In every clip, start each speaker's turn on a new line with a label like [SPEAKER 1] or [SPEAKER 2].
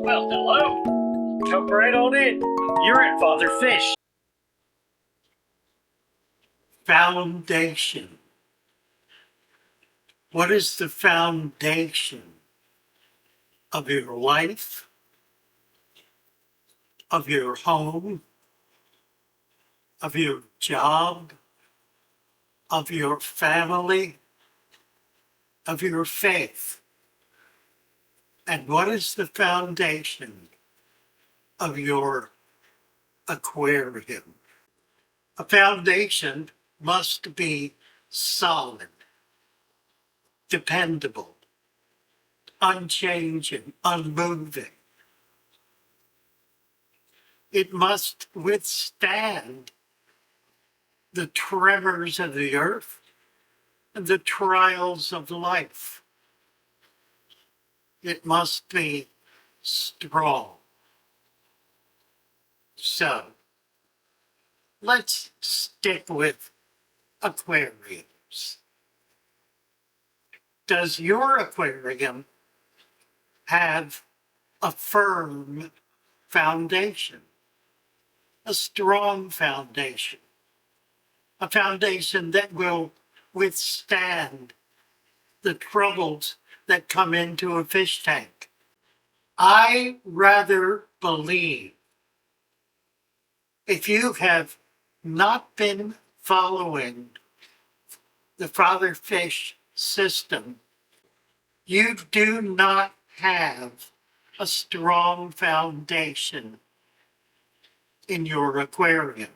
[SPEAKER 1] Well, hello. Come right on in. You're at Father Fish.
[SPEAKER 2] Foundation. What is the foundation of your life, of your home, of your job, of your family, of your faith? And what is the foundation of your aquarium? A foundation must be solid, dependable, unchanging, unmoving. It must withstand the tremors of the earth and the trials of life. It must be strong. So let's stick with aquariums. Does your aquarium have a firm foundation, a strong foundation, a foundation that will withstand the troubles that come into a fish tank? I rather believe if you have not been following the Father Fish system, you do not have a strong foundation in your aquarium.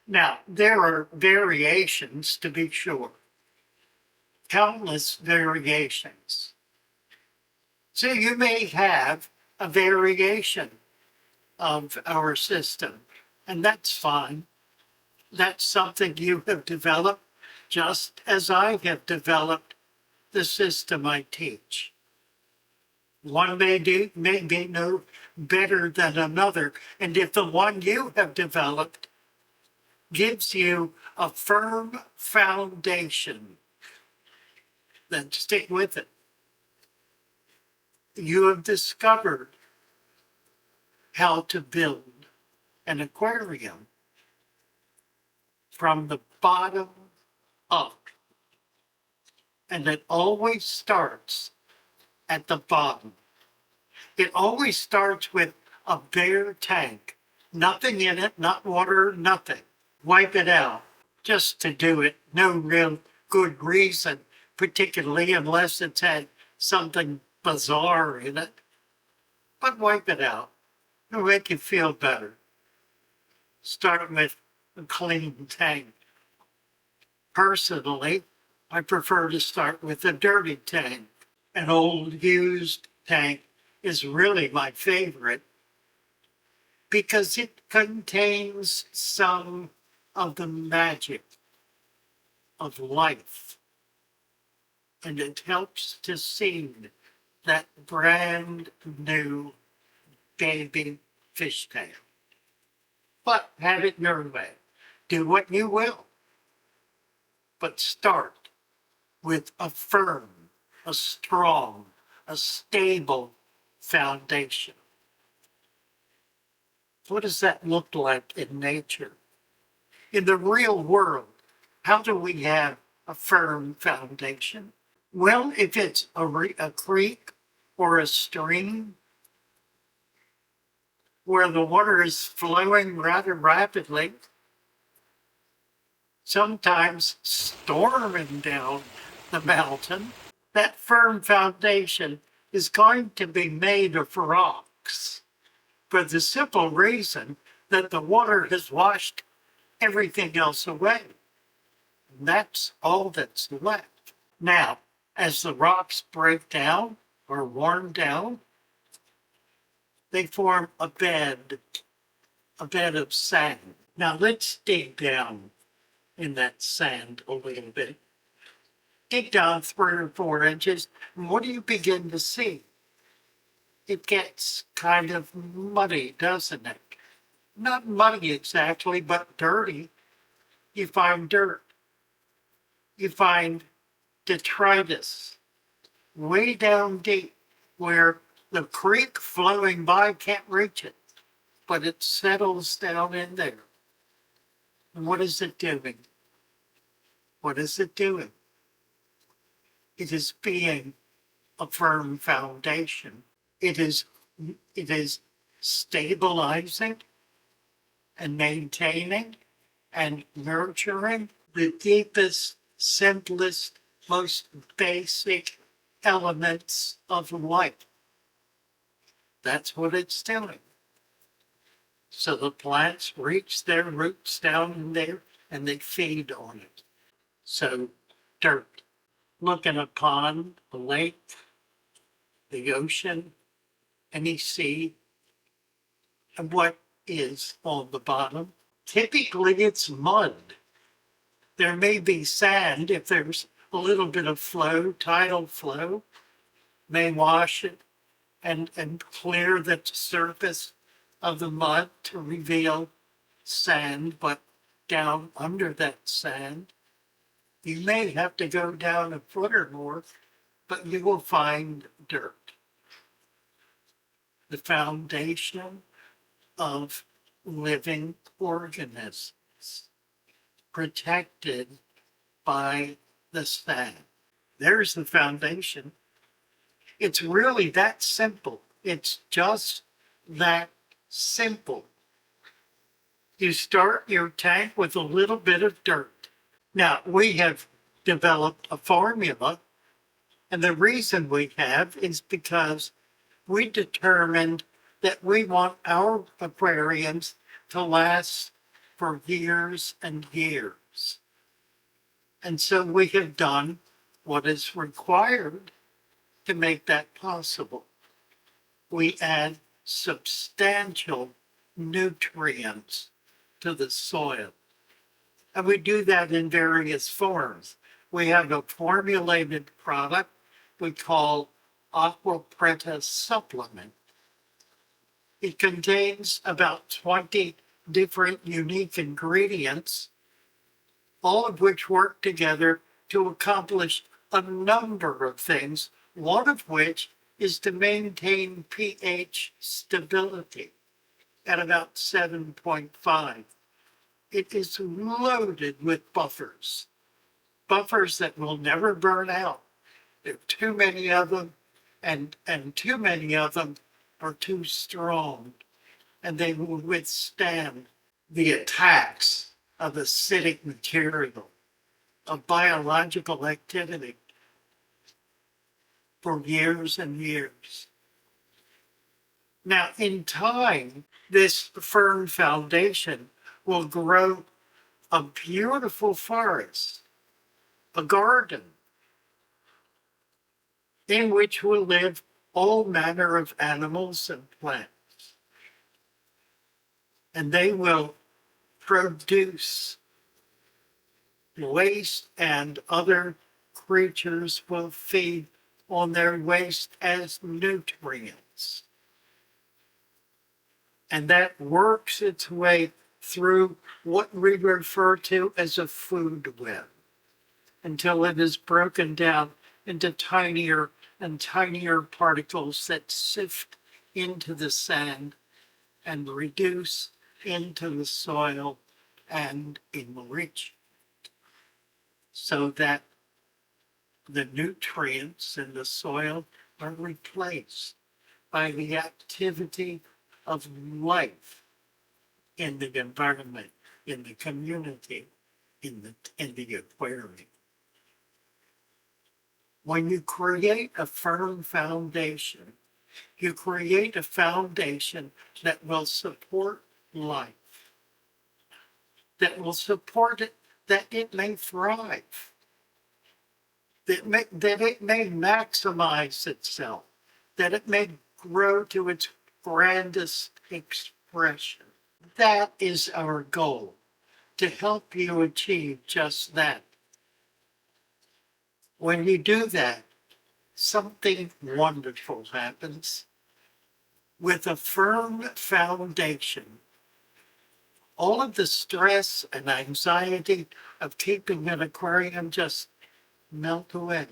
[SPEAKER 2] Now, there are variations to be sure, countless variations. So you may have a variation of our system, and that's fine. That's something you have developed just as I have developed the system I teach. One may be no better than another, and if the one you have developed gives you a firm foundation, then stick with it. You have discovered how to build an aquarium from the bottom up. And it always starts at the bottom. It always starts with a bare tank. Nothing in it, not water, nothing. Wipe it out just to do it. No real good reason, particularly unless it's had something bizarre in it. But wipe it out. It'll make you feel better. Start with a clean tank. Personally, I prefer to start with a dirty tank. An old used tank is really my favorite because it contains some of the magic of life, and it helps to seed that brand new baby fish tank. But have it your way. Do what you will. But start with a firm, a strong, a stable foundation. What does that look like in nature? In the real world, how do we have a firm foundation? Well, if it's a creek or a stream where the water is flowing rather rapidly, sometimes storming down the mountain, that firm foundation is going to be made of rocks for the simple reason that the water has washed everything else away. And that's all that's left. Now, as the rocks break down or worn down, they form a bed of sand. Now let's dig down in that sand a little bit. Dig down 3 or 4 inches, and what do you begin to see? It gets kind of muddy, doesn't it? Not muddy exactly, but dirty. You find dirt. You find detritus way down deep where The creek flowing by can't reach it, but it settles down in there. And what is it doing? What is it doing? It is being a firm foundation. It is stabilizing and maintaining and nurturing the deepest, simplest, most basic elements of life. That's what it's doing. So the plants reach their roots down in there and they feed on it. So dirt, look at a pond, a lake, the ocean, any sea, and what is on the bottom? Typically it's mud. There may be sand if there's a little bit of flow, tidal flow, may wash it and clear the surface of the mud to reveal sand, but down under that sand, you may have to go down a foot or more, but you will find dirt. The foundation of living organisms, protected by the sand. There's the foundation. It's really that simple. It's just that simple. You start your tank with a little bit of dirt. Now, we have developed a formula, and the reason we have is because we determined that we want our aquariums to last for years and years. And so we have done what is required to make that possible. We add substantial nutrients to the soil. And we do that in various forms. We have a formulated product we call Aqua Preta supplement. It contains about 20 different unique ingredients, all of which work together to accomplish a number of things, one of which is to maintain pH stability at about 7.5. It is loaded with buffers that will never burn out. There are too many of them, and too many of them are too strong, and they will withstand the attacks of acidic material, of biological activity for years and years. Now, in time, this firm foundation will grow a beautiful forest, a garden, in which will live all manner of animals and plants. And they will produce waste, and other creatures will feed on their waste as nutrients. And that works its way through what we refer to as a food web until it is broken down into tinier and tinier particles that sift into the sand and reduce into the soil and enrich it, so that the nutrients in the soil are replaced by the activity of life in the environment, in the community, in the aquarium. When you create a firm foundation, you create a foundation that will support life, that will support it, that it may thrive, that it may maximize itself, that it may grow to its grandest expression. That is our goal, to help you achieve just that. When you do that, something wonderful happens. With a firm foundation, all of the stress and anxiety of keeping an aquarium just melt away.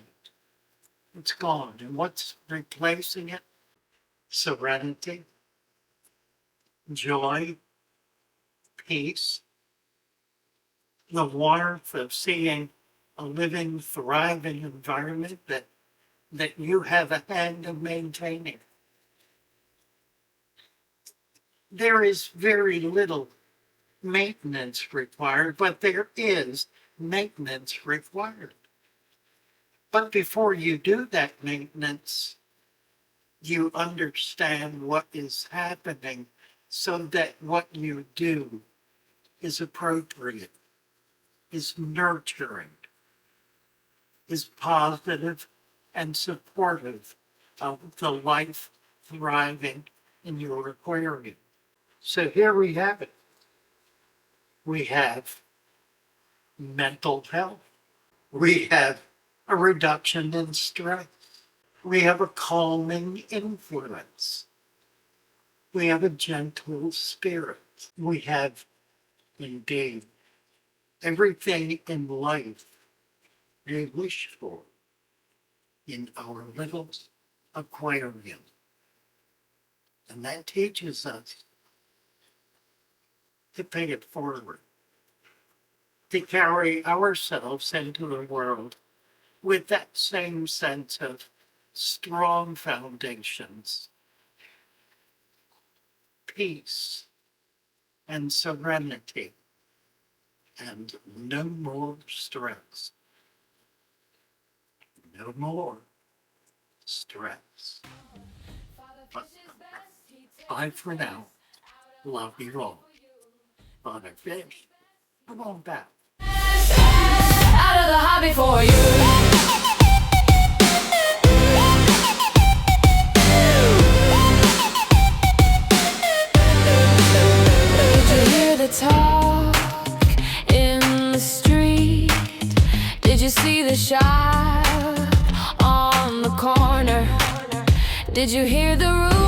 [SPEAKER 2] It's gone. And what's replacing it? serenity, joy, peace, the warmth of seeing a living, thriving environment that you have a hand in maintaining. There is very little maintenance required, but there is maintenance required. But before you do that maintenance, you understand what is happening so that what you do is appropriate, is nurturing, is positive and supportive of the life thriving in your aquarium. So here we have it. We have mental health. We have a reduction in stress. We have a calming influence. We have a gentle spirit. We have, indeed, everything in life we wish for in our little aquarium. And that teaches us to pay it forward, to carry ourselves into the world with that same sense of strong foundations, peace, and serenity, and no more stress. No more stress. But bye for now. Love you all. On a fish. Come on back.
[SPEAKER 3] Out of the hobby for you. Talk in the street. Did you see the shop on the corner? Did you hear the roof